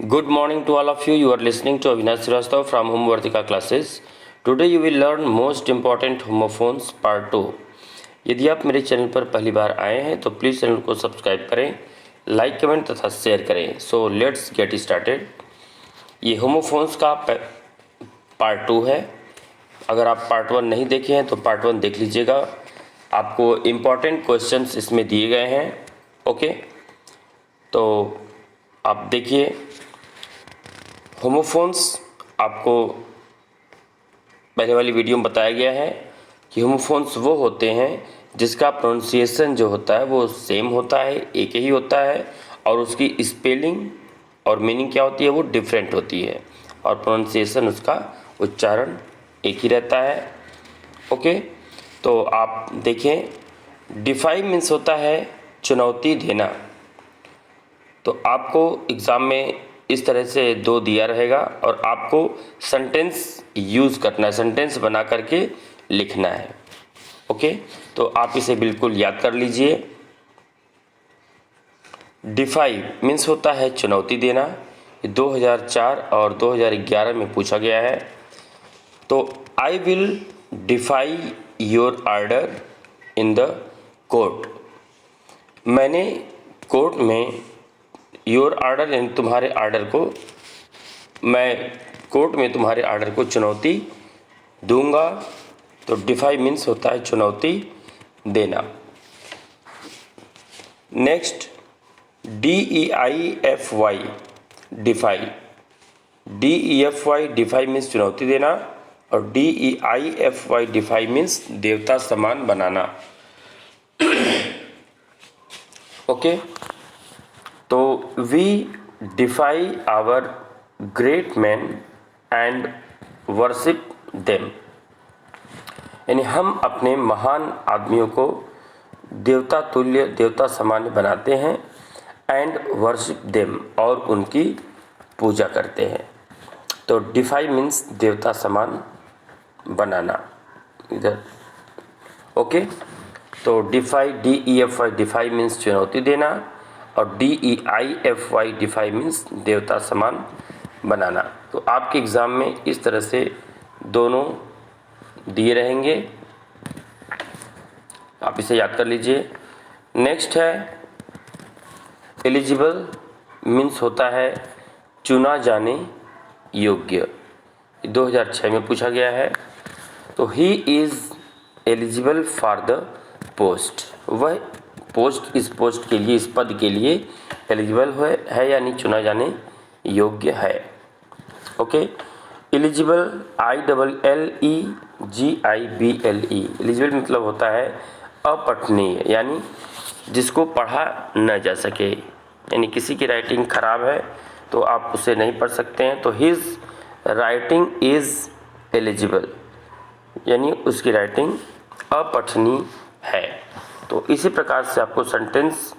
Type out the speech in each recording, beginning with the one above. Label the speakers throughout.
Speaker 1: Good morning to all of you. You are listening to Avinash Srivastava from Homevartika classes. Today you will learn most important homophones part 2. यदि आप मेरे channel पर पहली बार आए हैं तो प्लीज़ चैनल को सब्सक्राइब करें, लाइक कमेंट तथा शेयर करें. So let's get started. ये होमोफोन्स का पार्ट 2 है. अगर आप पार्ट 1 नहीं देखे हैं तो पार्ट 1 देख लीजिएगा. आपको इम्पॉर्टेंट क्वेश्चंस इसमें दिए गए हैं. ओके, तो आप देखिए. होमोफोन्स आपको पहले वाली वीडियो में बताया गया है कि होमोफोन्स वो होते हैं जिसका प्रोनाउंसिएशन जो होता है वो सेम होता है, एक ही होता है, और उसकी स्पेलिंग और मीनिंग क्या होती है वो डिफरेंट होती है, और प्रोनाउंसिएशन उसका उच्चारण एक ही रहता है. ओके, तो आप देखें. डिफाई मीन्स होता है चुनौती देना. तो आपको एग्ज़ाम में इस तरह से 2 दिया रहेगा और आपको सेंटेंस यूज़ करना है, सेंटेंस बना करके लिखना है. ओके, तो आप इसे बिल्कुल याद कर लीजिए. डिफाई मीन्स होता है चुनौती देना. 2004 और 2011 में पूछा गया है. तो I will defy your order in the court. मैंने कोर्ट में योर ऑर्डर यानी तुम्हारे ऑर्डर को, मैं कोर्ट में तुम्हारे ऑर्डर को चुनौती दूंगा. तो डिफाई मीन्स होता है चुनौती देना. Next, DEIFY deify. DEFY defy means चुनौती देना और DEIFY डिफाई मीन्स देवता समान बनाना. ओके, तो we deify our great man and worship them. यानी हम अपने महान आदमियों को देवता तुल्य, देवता समान बनाते हैं. एंड वर्शिप देम, और उनकी पूजा करते हैं. तो डिफाई मीन्स देवता समान बनाना इधर. ओके, तो डिफाई DEFY डिफाई मीन्स चुनौती देना और DEIFY डिफाई मीन्स देवता समान बनाना. तो आपके एग्ज़ाम में इस तरह से दोनों दिए रहेंगे. आप इसे याद कर लीजिए. नेक्स्ट है एलिजिबल. मीन्स होता है चुना जाने योग्य. 2006 में पूछा गया है. तो he is eligible for the post. वह पोस्ट, इस पोस्ट के लिए, इस पद के लिए एलिजिबल है यानी चुना जाने योग्य है. Okay, eligible ILLEGIBLE. एलिजिबल मतलब होता है अपठनीय, यानी जिसको पढ़ा न जा सके. यानी किसी की राइटिंग खराब है तो आप उसे नहीं पढ़ सकते हैं. तो हिज राइटिंग इज़ एलिजिबल, यानी उसकी राइटिंग अपठनीय है. तो इसी प्रकार से आपको सेंटेंस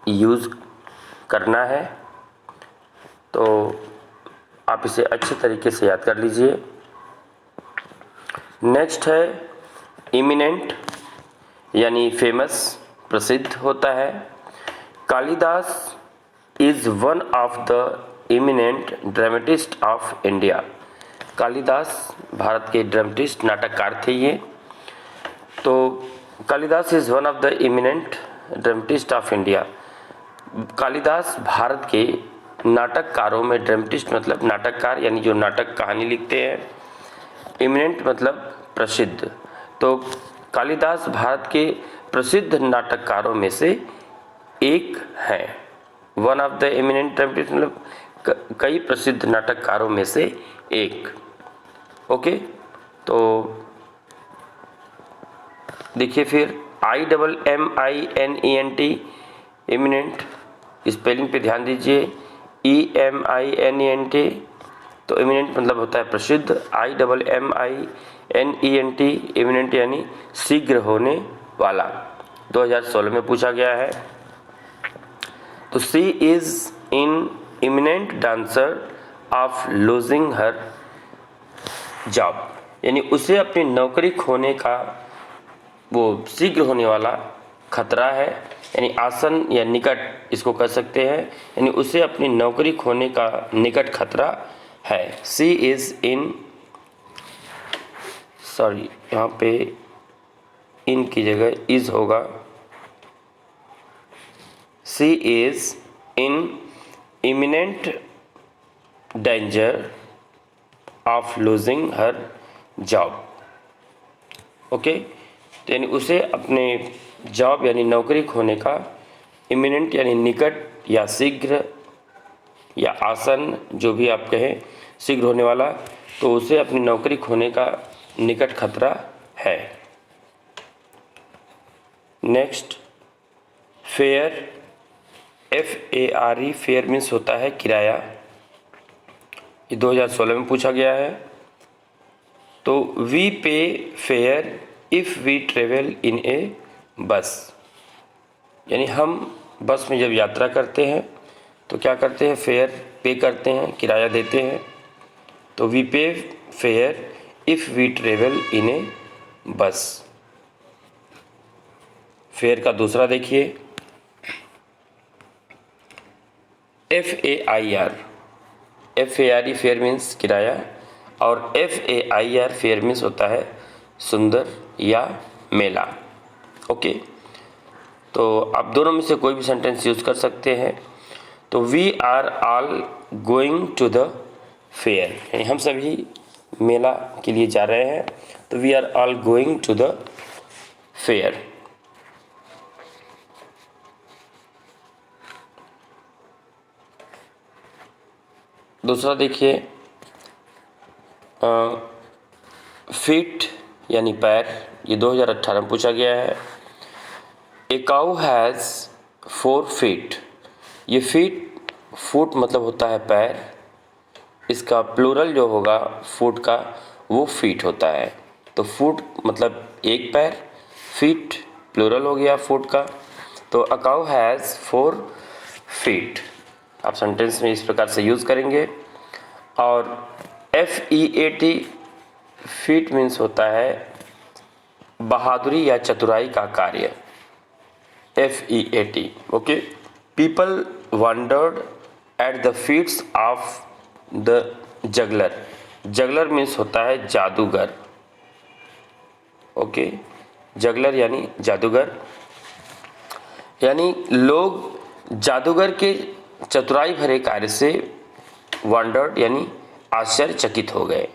Speaker 1: यूज़ करना है. तो आप इसे अच्छे तरीके से याद कर लीजिए. नेक्स्ट है इमिनेंट, यानी फेमस, प्रसिद्ध होता है. Kalidas is one of the eminent dramatist of India. Kalidas Bharat के ड्रामेटिस्ट, नाटककार थे ये. तो Kalidas is one of the eminent dramatist of India. Kalidas Bharat के नाटककारों में, ड्रामेटिस्ट मतलब नाटककार, यानी जो नाटक कहानी लिखते हैं. इमिनेंट मतलब प्रसिद्ध. तो कालिदास भारत के प्रसिद्ध नाटककारों में से एक हैं. One of the eminent dramatist मतलब कई प्रसिद्ध नाटककारों में से एक. ओके, तो देखिए फिर IMMINENT इमिनेंट, स्पेलिंग पे ध्यान दीजिए. EMINENT. तो इमिनेंट मतलब होता है प्रसिद्ध. IMMINENT इमिनेंट यानी शीघ्र होने वाला. 2016 में पूछा गया है. तो she is in eminent dancer of losing her job. यानी उसे अपनी नौकरी खोने का वो शीघ्र होने वाला खतरा है. यानी आसन या निकट इसको कह सकते हैं, यानी उसे अपनी नौकरी खोने का निकट खतरा है। सी इज़ इन, सॉरी यहाँ पे इन की जगह इज़ होगा। She is in imminent danger of losing her job. Okay, तो यानी उसे अपने जॉब यानी नौकरी खोने का इमिनेंट यानी निकट या शीघ्र या आसन जो भी आप कहें, शीघ्र होने वाला, तो उसे अपनी नौकरी खोने का निकट खतरा है। Next, fair, FARE, fair means होता है किराया। ये 2016 में पूछा गया है। तो we pay fare if we travel in a bus, यानी हम बस में जब यात्रा करते हैं तो क्या करते हैं, फेयर पे करते हैं, किराया देते हैं। तो we pay fare if we travel in a bus. Fare का दूसरा देखिए, FAIR, फेयर मीन्स किराया, और FAIR फेयर मीन्स होता है सुंदर या मेला। ओके, तो आप दोनों में से कोई भी सेंटेंस यूज़ कर सकते हैं। तो we are all going to the fair, यानी हम सभी मेला के लिए जा रहे हैं। तो we are all going to the fair. दूसरा देखिए, फीट यानी पैर, ये 2018 में पूछा गया है। ए काऊ हैज़ 4 फीट, ये फुट मतलब होता है पैर, इसका प्लूरल जो होगा फुट का वो फीट होता है। तो फुट मतलब एक पैर, फीट प्लूरल हो गया फुट का। तो अ काऊ हैज़ 4 फीट आप सेंटेंस में इस प्रकार से यूज़ करेंगे। और FEAT, फीट मीन्स होता है बहादुरी या चतुराई का कार्य, FEAT। Okay, people wondered at the feats of the juggler, juggler means होता है जादूगर। ओके, जगलर यानी जादूगर, यानी लोग जादूगर के चतुराई भरे कार्य से वंडर्ड यानी आश्चर्यचकित हो गए।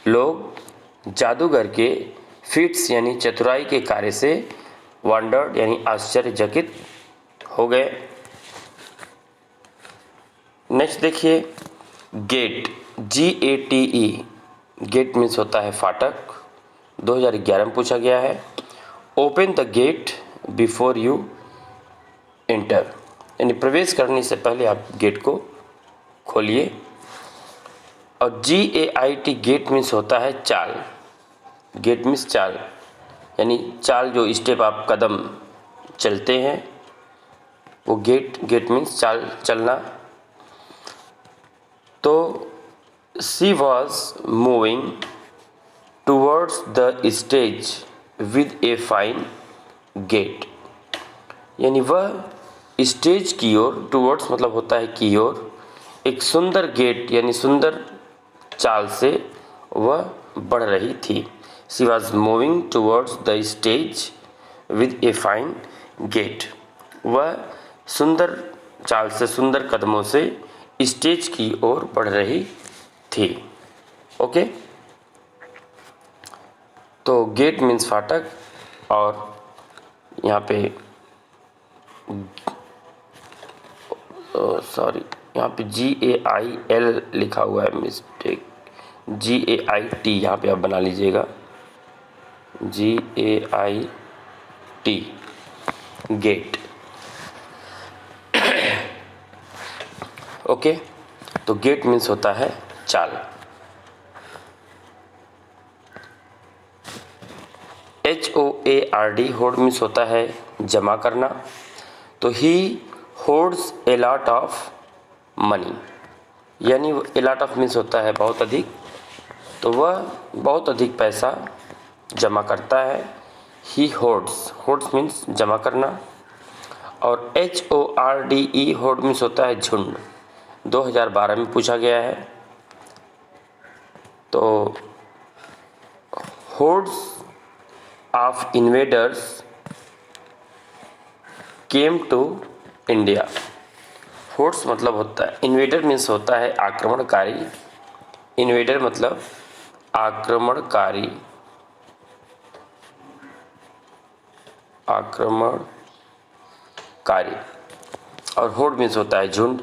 Speaker 1: लोग जादूगर के फीट्स यानी चतुराई के कार्य से वंडर्ड यानी आश्चर्यचकित हो गए। नेक्स्ट देखिए, गेट, GATE, गेट मीन्स होता है फाटक, 2011 में पूछा गया है। Open the gate before you enter, यानी प्रवेश करने से पहले आप गेट को खोलिए। और GAIT, गेट मीन्स होता है चाल, गेट मीन्स चाल, यानी चाल जो स्टेप आप कदम चलते हैं वो गेट मीन्स चाल चलना। तो she was moving towards the stage with a fine gate, यानी वह स्टेज की ओर, टूवर्ड्स मतलब होता है की ओर, एक सुंदर गेट यानी सुंदर चाल से वह बढ़ रही थी। She was moving towards the stage with a fine gate, वह सुंदर चाल से, सुंदर कदमों से स्टेज की ओर बढ़ रही थी। ओके, तो गेट मीन्स फाटक, और यहाँ पे सॉरी यहाँ पे GAIL लिखा हुआ है, मिस्टेक, GAIT यहाँ पे आप बना लीजिएगा, GAIT, गेट। ओके, तो गेट मीन्स होता है चाल। HOARD, होर्ड मीन्स होता है जमा करना। तो he hoards a lot of money, यानी ए लॉट ऑफ मीन्स होता है बहुत अधिक, तो वह बहुत अधिक पैसा जमा करता है। ही होर्ड्स, होर्ड्स मीन्स जमा करना। और HORDE होर्ड मीन्स होता है झुंड, 2012 में पूछा गया है। तो hordes of invaders came to India। hordes मतलब होता है, इन्वेडर मीन्स होता है आक्रमणकारी, इन्वेडर मतलब आक्रमणकारी, आक्रमणकारी, और होर्ड मीन्स होता है झुंड,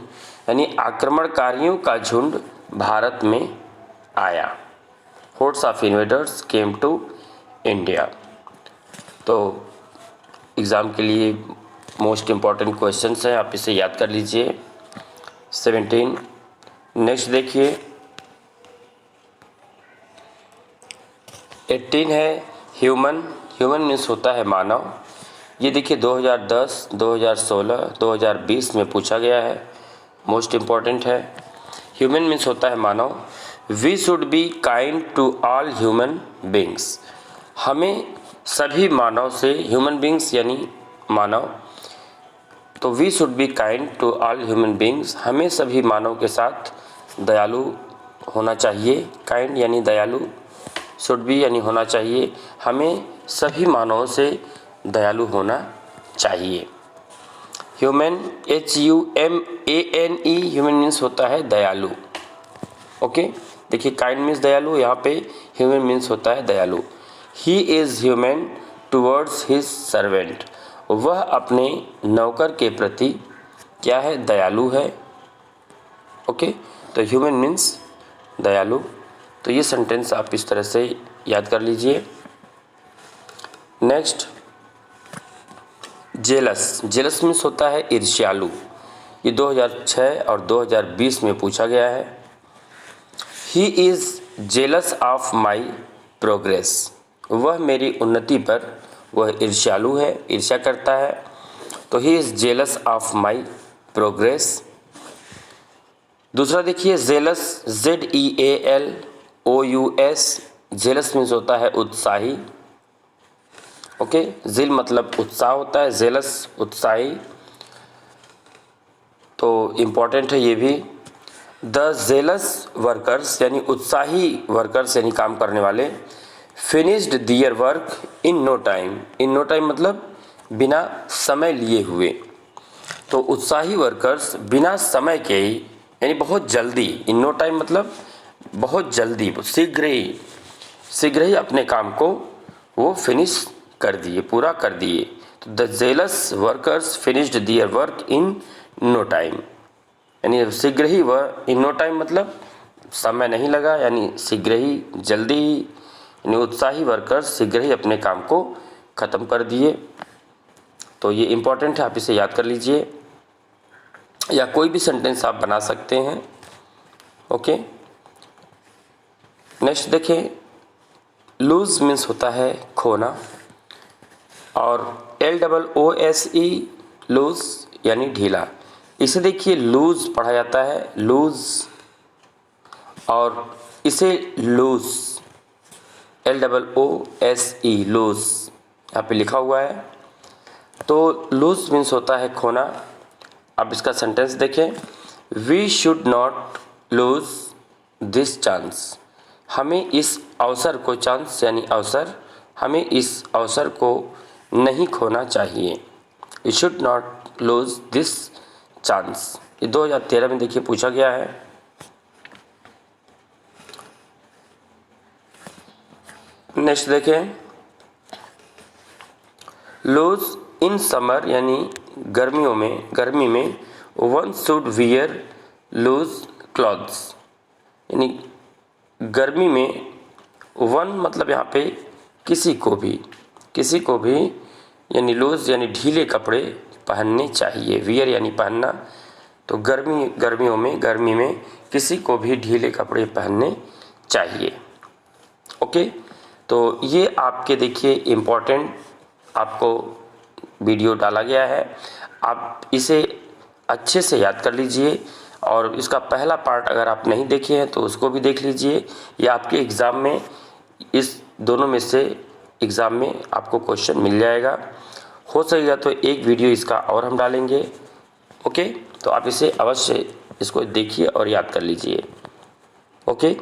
Speaker 1: यानी आक्रमणकारियों का झुंड भारत में आया। hordes of invaders came to India। तो एग्ज़ाम के लिए मोस्ट इम्पॉर्टेंट क्वेश्चंस हैं, आप इसे याद कर लीजिए। 17 नेक्स्ट देखिए 18 है ह्यूमन। ह्यूमन मीन्स होता है मानव। ये देखिए 2010, 2016, 2020 में पूछा गया है, मोस्ट इम्पॉर्टेंट है। ह्यूमन मीन्स होता है मानव। We should be kind to all human beings. हमें सभी मानव से, ह्यूमन बींग्स यानी मानव, तो we should be kind to all human beings, हमें सभी मानव के साथ दयालु होना चाहिए। काइंड यानी दयालु, शुड बी यानी होना चाहिए, हमें सभी मानवों से दयालु होना चाहिए। ह्यूमन HUMANE ह्यूमन मीन्स होता है दयालु। ओके, देखिए काइंड मीन्स दयालु, यहाँ पे ह्यूमन मीन्स होता है दयालु। He is human towards his servant. वह अपने नौकर के प्रति क्या है, दयालु है। ओके, तो ह्यूमन मीन्स दयालु। तो ये सेंटेंस आप इस तरह से याद कर लीजिए। Next jealous. जेलस मीन्स होता है ईर्ष्यालु। ये 2006 और 2020 में पूछा गया है। He is jealous of my progress. वह मेरी उन्नति पर वह ईर्ष्यालु है, ईर्ष्या करता है। तो he is jealous of my progress. दूसरा देखिए जेलस, ZEALOUS। जेलस मीन्स होता है उत्साही। ओके, जिल मतलब उत्साह होता है, जेलस उत्साही। तो इम्पॉर्टेंट है ये भी। द जेलस वर्कर्स यानी उत्साही वर्कर्स यानी काम करने वाले, finished their work in no time. In no time मतलब बिना समय लिए हुए। तो उत्साही वर्कर्स बिना समय के ही यानी बहुत जल्दी, इन नो टाइम मतलब बहुत जल्दी, शीघ्र ही अपने काम को वो फिनिश कर दिए, पूरा कर दिए। तो the jealous workers finished their work in no time, यानी शीघ्र ही वह, इन नो टाइम मतलब समय नहीं लगा, यानी शीघ्र ही, जल्दी ही, यानी उत्साही वर्कर्स शीघ्र ही अपने काम को ख़त्म कर दिए। तो ये इम्पॉर्टेंट है, आप इसे याद कर लीजिए, या कोई भी सेंटेंस आप बना सकते हैं। ओके, नेक्स्ट देखें, लूज मीन्स होता है खोना, और LOOSE लूज यानी ढीला। इसे देखिए लूज पढ़ा जाता है, लूज, और इसे लूज, LOOSE लूज यहाँ पे लिखा हुआ है। तो लूज मीन्स होता है खोना। अब इसका सेंटेंस देखें, we should not lose this chance. हमें इस अवसर को, चांस यानी अवसर, हमें इस अवसर को नहीं खोना चाहिए। We should not lose this chance. ये 2013 में देखिए पूछा गया है। नेक्स्ट देखें, लूज इन समर यानी गर्मियों में, गर्मी में one should wear loose clothes, यानी गर्मी में वन मतलब यहाँ पे किसी को भी यानी लूज यानी ढीले कपड़े पहनने चाहिए। वियर यानी पहनना, तो गर्मी में किसी को भी ढीले कपड़े पहनने चाहिए। ओके, तो ये आपके देखिए इम्पोर्टेंट आपको वीडियो डाला गया है, आप इसे अच्छे से याद कर लीजिए। और इसका पहला पार्ट अगर आप नहीं देखे हैं तो उसको भी देख लीजिए, या आपके एग्ज़ाम में इस दोनों में से एग्ज़ाम में आपको क्वेश्चन मिल जाएगा। हो सकेगा तो एक वीडियो इसका और हम डालेंगे। ओके, तो आप इसे अवश्य इसको देखिए और याद कर लीजिए। ओके,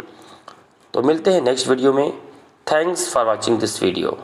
Speaker 1: तो मिलते हैं नेक्स्ट वीडियो में। Thanks for watching this video.